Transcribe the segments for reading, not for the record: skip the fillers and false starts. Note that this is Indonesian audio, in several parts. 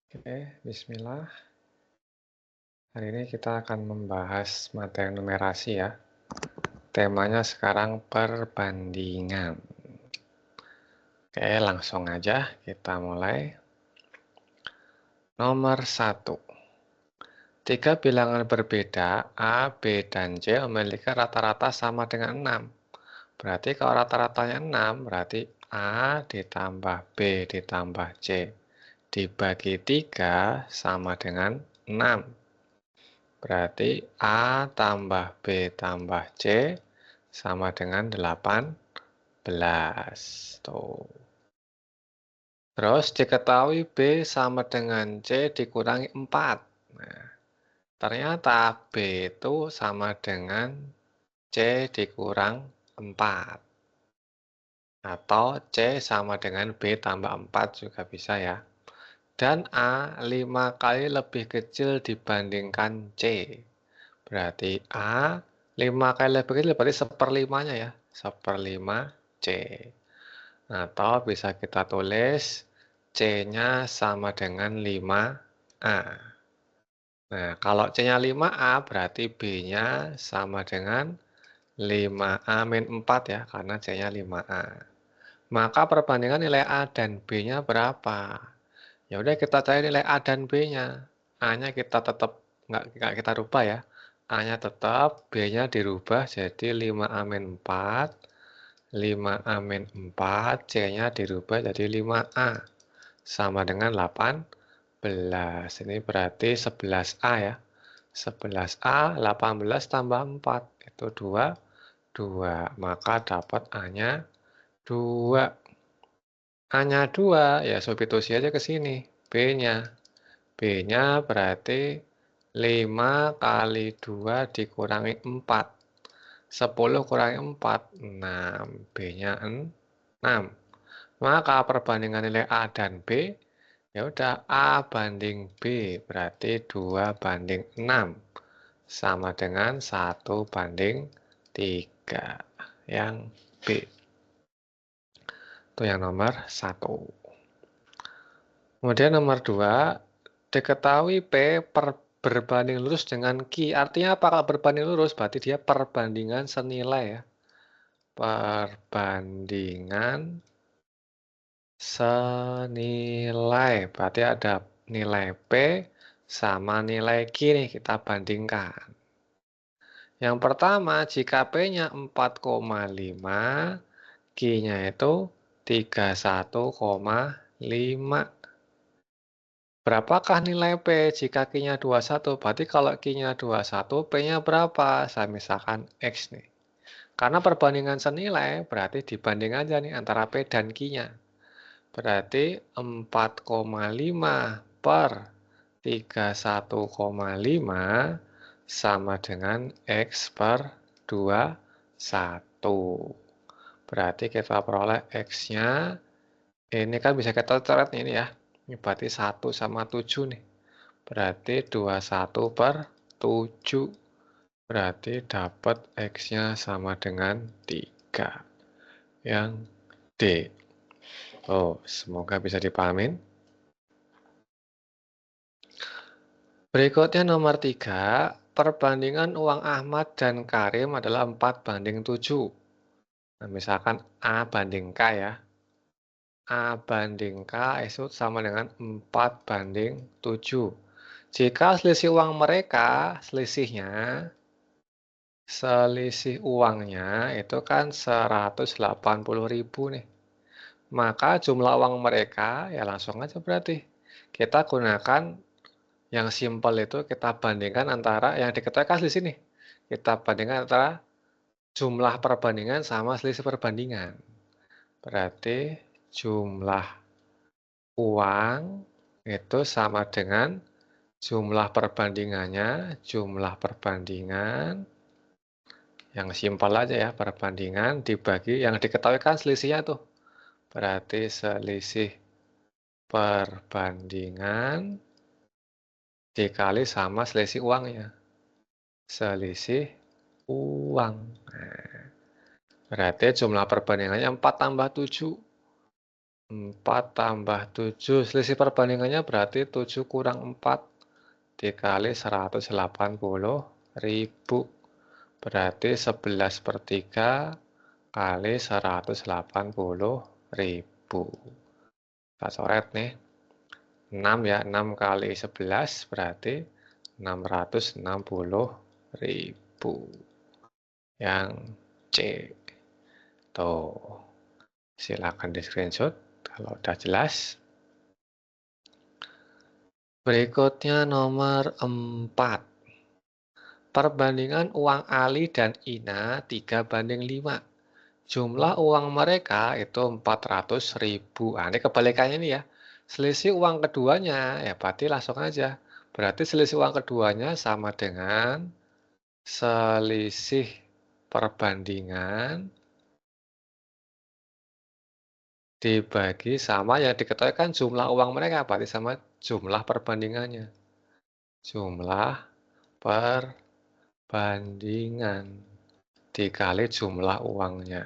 Oke, bismillah. Hari ini kita akan membahas materi numerasi ya. Temanya sekarang perbandingan. Oke, langsung aja kita mulai. Nomor 1. Tiga bilangan berbeda, A, B, dan C memiliki rata-rata sama dengan 6. Berarti kalau rata-ratanya 6, berarti A ditambah B ditambah C dibagi 3 sama dengan 6. Berarti A tambah B tambah C sama dengan 18. Tuh. Terus diketahui B sama dengan C dikurangi 4. Nah, ternyata B itu sama dengan C dikurang 4. Atau C sama dengan B tambah 4 juga bisa ya. Dan A 5 kali lebih kecil dibandingkan C. Berarti A 5 kali lebih kecil berarti seperlimanya ya. Seperlima C. Atau bisa kita tulis C-nya sama dengan 5A. Nah, kalau C-nya 5A berarti B-nya sama dengan 5A min 4 ya, karena C-nya 5A. Maka perbandingan nilai A dan B-nya berapa? Ya udah kita cari nilai A dan B-nya. A-nya kita tetap nggak kita rubah ya. A-nya tetap, B-nya dirubah jadi 5A min 4. 5A min 4, C-nya dirubah jadi 5A. Sama dengan 18. Ini berarti 11A ya. 11A, 18 tambah 4. Itu 2. Maka dapat A-nya 2. A-nya 2, ya substitusi aja ke sini. B-nya. B-nya berarti 5 kali 2 dikurangi 4. 10 kurangi 4, 6. B-nya 6. Maka perbandingan nilai A dan B, ya udah A banding B, berarti 2 banding 6. Sama dengan 1 banding 3. Yang B. Itu yang nomor 1. Kemudian nomor 2, diketahui P berbanding lurus dengan Q. Artinya apa kalau berbanding lurus? Berarti dia perbandingan senilai ya. Perbandingan senilai. Berarti ada nilai P sama nilai Q nih kita bandingkan. Yang pertama, jika P-nya 4,5, Q-nya itu 31,5. Berapakah nilai P jika Q-nya 21? Berarti kalau Q-nya 21, P-nya berapa? Saya misalkan X nih. Karena perbandingan senilai, berarti dibanding aja nih antara P dan Q-nya. Berarti 4,5 per 31,5 sama dengan X per 21. Berarti kita peroleh X-nya, ini kan bisa kita coret ini ya. Ini berarti 1 sama 7 nih. Berarti 21 per 7. Berarti dapat X-nya sama dengan 3. Yang D. Oh, semoga bisa dipahamin. Berikutnya nomor 3. Perbandingan uang Ahmad dan Karim adalah 4:7. Nah, misalkan A banding K ya. A banding K itu sama dengan 4:7. Jika selisih uang mereka, selisih uangnya itu kan 180.000 nih. Maka jumlah uang mereka ya langsung aja berarti. Kita gunakan yang simpel itu kita bandingkan antara yang diketahui kan selisih nih. Kita bandingkan antara jumlah perbandingan sama selisih perbandingan. Berarti jumlah uang itu sama dengan jumlah perbandingannya, jumlah perbandingan yang simpel aja ya, perbandingan dibagi yang diketahui kan selisihnya tuh. Berarti selisih perbandingan dikali sama selisih uangnya. Selisih uang. Nah, berarti jumlah perbandingannya 4 tambah 7. 4 tambah 7. Selisih perbandingannya berarti 7 kurang 4 dikali 180.000. Berarti 11/3 kali 180.000. Kita coret nih. 6 ya, 6 kali 11 berarti 660.000. Yang C. Tuh. Silakan di screenshot kalau udah jelas. Berikutnya nomor 4. Perbandingan uang Ali dan Ina 3/5. Jumlah uang mereka itu 400.000. Nah, ini kebalikannya nih ya. Selisih uang keduanya, ya berarti langsung aja. Berarti selisih uang keduanya sama dengan selisih perbandingan dibagi sama yang diketahui kan jumlah uang mereka, berarti sama jumlah perbandingannya. Jumlah perbandingan dikali jumlah uangnya.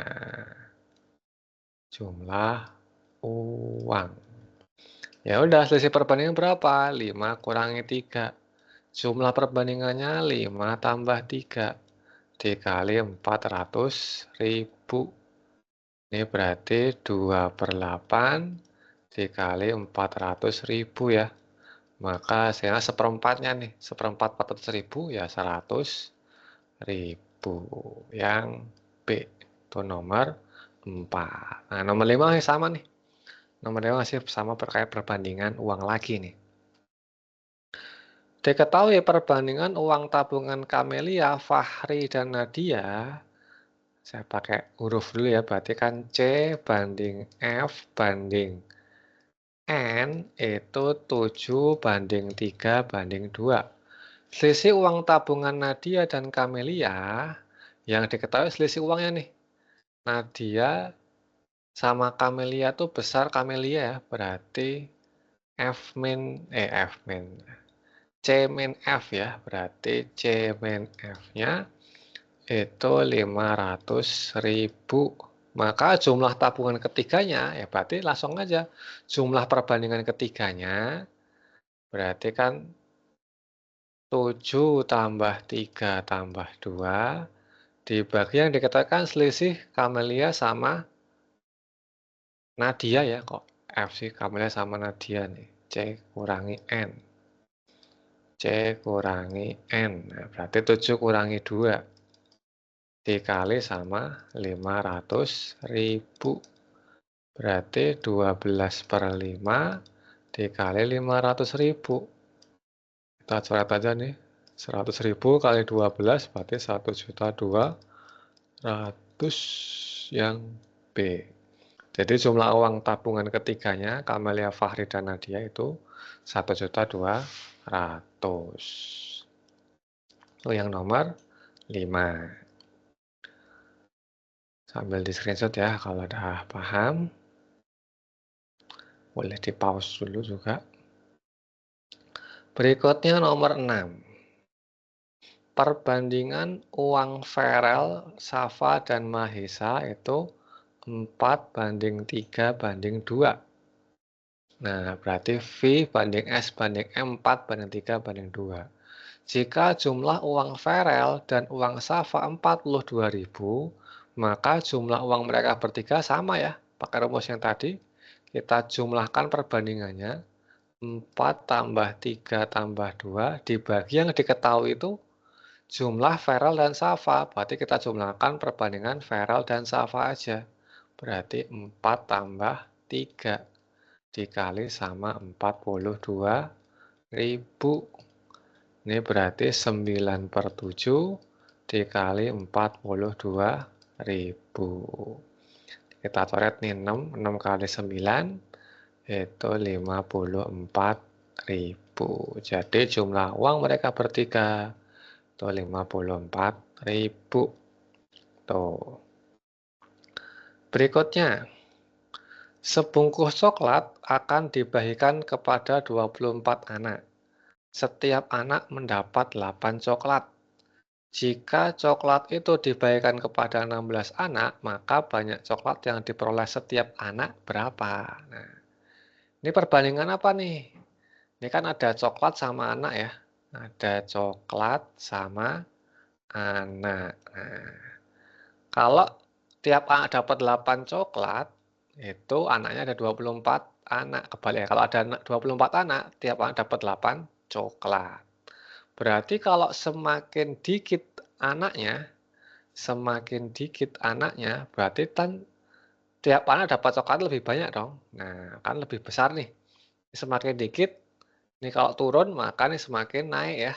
Jumlah uang. Ya udah, selisih perbandingan berapa? 5 kurangi 3. Jumlah perbandingannya 5 tambah 3 dikali 400.000. Ini berarti 2/8 dikali 400.000 ya. Maka hasilnya seperempatnya nih. Seperempat 400.000 ya 100.000. Yang B. Itu nomor 4. Nah, nomor 5 masih sama nih. Nomor 5 masih sama terkait perbandingan uang lagi nih. Diketahui perbandingan uang tabungan Kamelia, Fahri, dan Nadia. Saya pakai huruf dulu ya, berarti kan C banding F banding N itu 7/3/2. Selisih uang tabungan Nadia dan Kamelia, yang diketahui selisih uangnya nih. Nadia sama Kamelia tuh besar Kamelia ya, berarti C min F ya, berarti C min F-nya itu 500.000. Maka jumlah tabungan ketiganya, ya berarti langsung aja. Jumlah perbandingan ketiganya, berarti kan 7 tambah 3 tambah 2, dibagi yang dikatakan selisih Kamelia sama Nadia ya, kok F sih, Kamelia sama Nadia nih. C kurangi N. C kurangi N. Nah, berarti 7 kurangi 2. Dikali sama 500.000. Berarti 12/5 dikali 500.000. Kita coret aja nih. 100.000 kali 12 berarti 1.200.000 yang B. Jadi jumlah uang tabungan ketiganya Kamelia, Fahri, dan Nadia itu 1.200.000. Itu yang nomor 5. Sambil di screenshot ya kalau udah paham. Boleh di pause dulu juga. Berikutnya nomor 6. Perbandingan uang Ferel, Safa, dan Mahesa itu 4/3/2. Nah, berarti V banding S banding M 4/3/2. Jika jumlah uang Ferel dan uang Safa 42.000, maka jumlah uang mereka bertiga sama ya. Pakai rumus yang tadi, kita jumlahkan perbandingannya. 4 tambah 3 tambah 2 dibagi yang diketahui itu jumlah Ferel dan Safa. Berarti kita jumlahkan perbandingan Ferel dan Safa aja. Berarti 4 tambah 3 dikali sama 42.000. Ini berarti 9/7 dikali 42.000. Kita coret nih 6. 6 kali 9 itu 54.000. Jadi jumlah uang mereka bertiga itu 54.000. Tuh. Berikutnya, sebungkus coklat akan dibagikan kepada 24 anak. Setiap anak mendapat 8 coklat. Jika coklat itu dibagikan kepada 16 anak, maka banyak coklat yang diperoleh setiap anak berapa? Nah, ini perbandingan apa nih? Ini kan ada coklat sama anak ya. Ada coklat sama anak. Nah, kalau tiap anak dapat 8 coklat, itu anaknya ada 24 anak. Kebalik ya, kalau ada 24 anak, tiap anak dapat 8 coklat. Berarti kalau semakin dikit anaknya, berarti kan tiap anak dapat coklat lebih banyak dong. Nah, kan lebih besar nih. Semakin dikit, ini kalau turun maka ini semakin naik ya.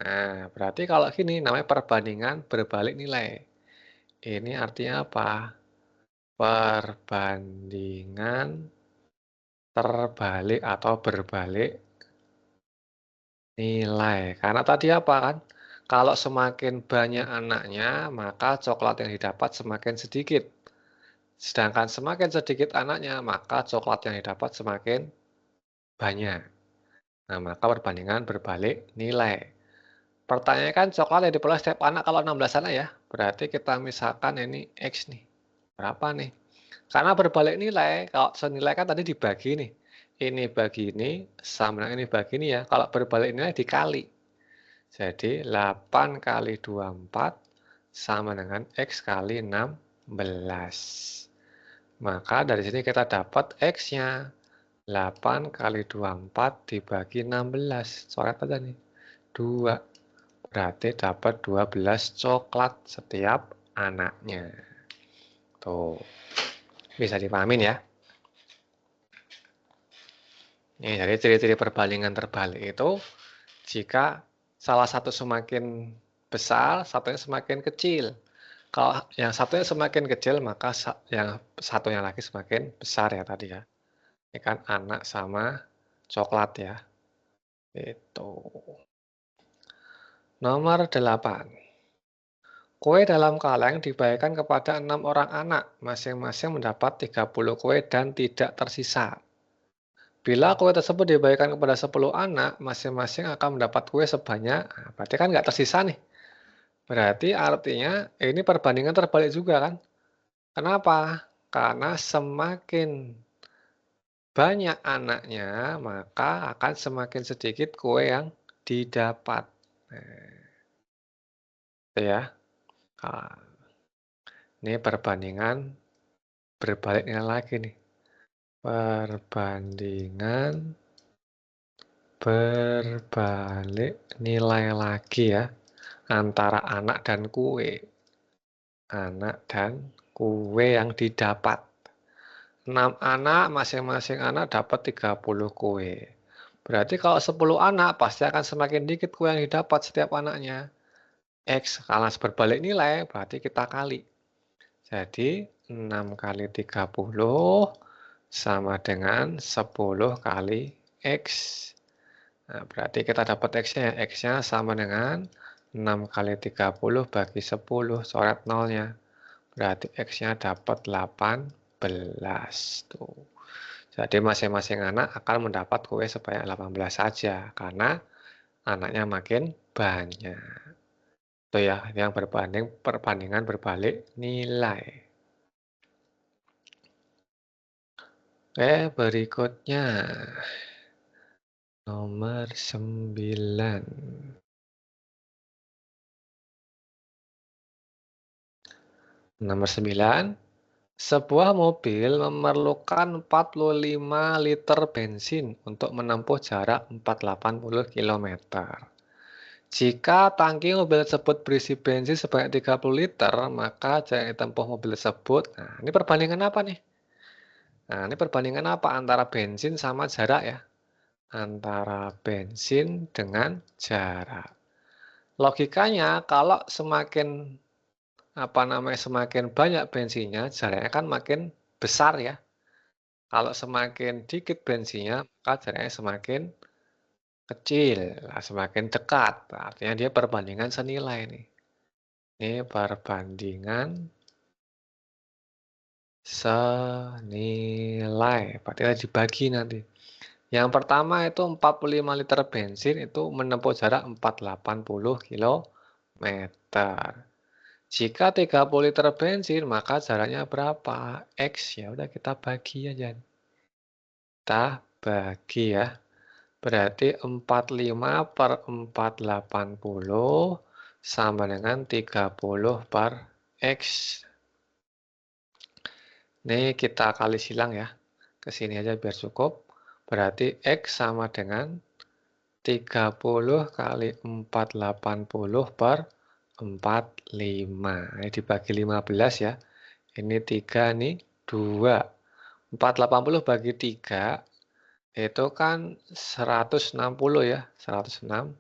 Nah, berarti kalau gini namanya perbandingan berbalik nilai. Ini artinya apa? Perbandingan terbalik atau berbalik nilai. Karena tadi apa kan? Kalau semakin banyak anaknya, maka coklat yang didapat semakin sedikit. Sedangkan semakin sedikit anaknya, maka coklat yang didapat semakin banyak. Nah, maka perbandingan berbalik nilai. Pertanyaannya kan coklat yang diperoleh setiap anak kalau 16 anak ya. Berarti kita misalkan ini X nih. Berapa nih? Karena berbalik nilai, kalau senilai kan tadi dibagi nih. Ini bagi ini, sama dengan ini bagi ini ya. Kalau berbalik nilai dikali. Jadi 8 kali 24 sama dengan X kali 16. Maka dari sini kita dapat X-nya. 8 kali 24 dibagi 16. Coret aja nih. 2. Berarti dapat 12 coklat setiap anaknya. Tuh. Bisa dipahamin ya. Nih, jadi ciri-ciri perbandingan terbalik itu jika salah satu semakin besar, satunya semakin kecil. Kalau yang satunya semakin kecil, maka yang satunya lagi semakin besar ya tadi ya. Ini kan anak sama coklat ya. Itu. Nomor 8. Kue dalam kaleng dibagikan kepada 6 orang anak. Masing-masing mendapat 30 kue dan tidak tersisa. Bila kue tersebut dibagikan kepada 10 anak, masing-masing akan mendapat kue sebanyak, berarti kan nggak tersisa nih. Berarti artinya ini perbandingan terbalik juga kan. Kenapa? Karena semakin banyak anaknya, maka akan semakin sedikit kue yang didapat. Nah, itu ya. Nah, ini perbandingan berbalik nilai lagi nih. Perbandingan berbalik nilai lagi ya. Antara anak dan kue. Anak dan kue yang didapat. 6 anak, masing-masing anak dapat 30 kue. Berarti kalau 10 anak, pasti akan semakin dikit kue yang didapat setiap anaknya. X, karena berbalik nilai, berarti kita kali. Jadi, 6 kali 30 sama dengan 10 kali X. Nah, berarti kita dapat X-nya. X-nya sama dengan 6 kali 30 bagi 10. Coret nolnya. Berarti X-nya dapat 18. Tuh. Jadi masing-masing anak akan mendapat kue sebanyak 18 saja. Karena anaknya makin banyak. Itu ya, yang perbandingan berbalik nilai. Oke, berikutnya. Nomor 9. Nomor 9. Sebuah mobil memerlukan 45 liter bensin untuk menempuh jarak 480 km. Jika tangki mobil tersebut berisi bensin sebanyak 30 liter, maka jarak yang ditempuh mobil tersebut. Nah, ini perbandingan apa nih? Nah, ini perbandingan apa antara bensin sama jarak ya? Antara bensin dengan jarak. Logikanya kalau semakin banyak bensinnya, jaraknya kan makin besar ya. Kalau semakin dikit bensinnya, maka jaraknya semakin kecil, semakin dekat. Artinya dia perbandingan senilai nih. Ini perbandingan senilai. Berarti dibagi nanti. Yang pertama itu 45 liter bensin itu menempuh jarak 480 km. meter. Jika 30 liter bensin, maka jaraknya berapa? X, ya udah kita bagi aja. Kita bagi ya. Berarti 45 per 480 sama dengan 30 per X. Ini kita kali silang ya. Ke sini aja biar cukup. Berarti X sama dengan 30 kali 480 per 45. Ini dibagi 15 ya. Ini 3, nih 2. 480 bagi 3 itu kan 160 ya. 160.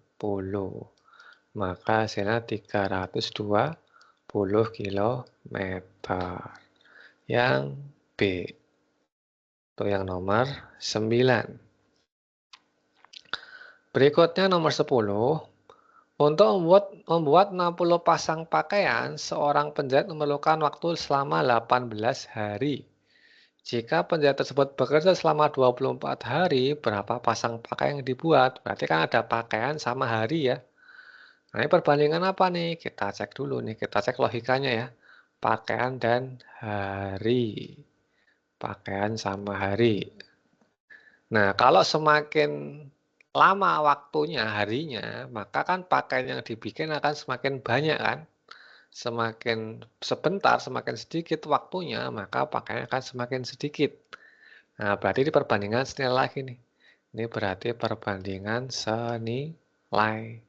Maka hasilnya 320 kilometer. Yang B. Itu yang nomor 9. Berikutnya nomor 10. Untuk membuat 60 pasang pakaian, seorang penjahit memerlukan waktu selama 18 hari. Jika penjahit tersebut bekerja selama 24 hari, berapa pasang pakaian yang dibuat? Berarti kan ada pakaian sama hari ya. Nah, ini perbandingan apa nih? Kita cek dulu nih, kita cek logikanya ya. Pakaian dan hari. Pakaian sama hari. Nah, kalau semakin lama waktunya, harinya, maka kan pakaian yang dibikin akan semakin banyak kan. Semakin sebentar, semakin sedikit waktunya, maka pakaian akan semakin sedikit. Nah, berarti ini perbandingan senilai lagi nih. Ini berarti perbandingan senilai.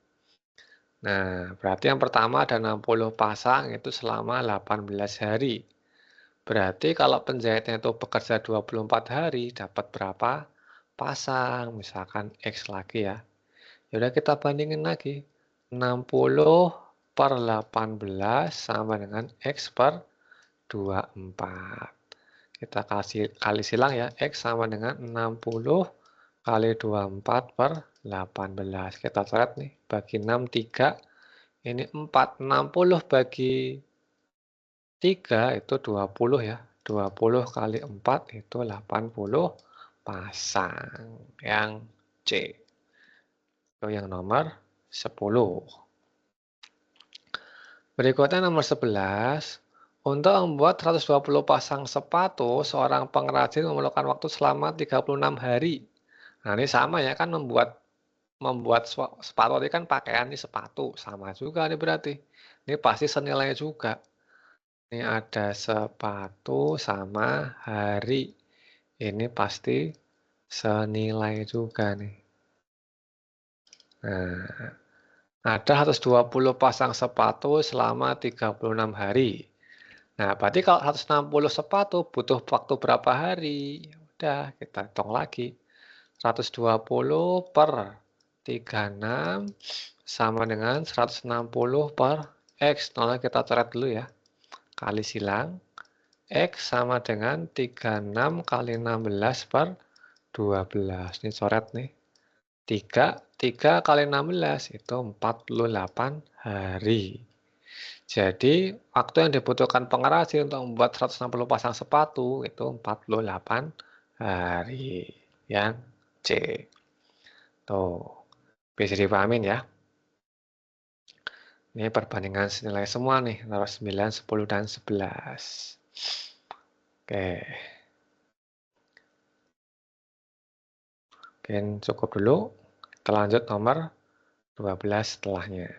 Nah, berarti yang pertama ada 60 pasang itu selama 18 hari. Berarti kalau penjahitnya itu bekerja 24 hari, dapat berapa pasang? Misalkan X lagi ya. Yaudah kita bandingin lagi. 60 per 18 sama dengan X per 24. Kita kali silang ya. X sama dengan 60 kali 24 per 18. Kita coret nih. Bagi 6, 3. Ini 4. 60 bagi 3 itu 20 ya. 20 kali 4 itu 80 pasang. Yang C. Itu yang nomor 10. Berikutnya nomor 11. Untuk membuat 120 pasang sepatu, seorang pengrajin memerlukan waktu selama 36 hari. Nah, ini sama ya kan membuat sepatu tadi kan pakaian ini sepatu, sama juga nih berarti. Ini pasti senilai juga. Ini ada sepatu sama hari. Ini pasti senilai juga nih. Nah, ada 120 pasang sepatu selama 36 hari. Nah, berarti kalau 160 sepatu butuh waktu berapa hari? Ya udah, kita hitung lagi. 120 per 36 sama dengan 160 per X. Nolnya kita coret dulu ya. Kali silang. X sama dengan 36 kali 16 per 12. Ini coret nih. 3 kali 16 itu 48 hari. Jadi, waktu yang dibutuhkan pengrajin untuk membuat 160 pasang sepatu itu 48 hari. Yang C. Tuh, bisa dipahamin ya. Ini perbandingan senilai semua nih, nomor 9, 10, dan 11. Oke. Mungkin cukup dulu. Kita lanjut nomor 12 setelahnya.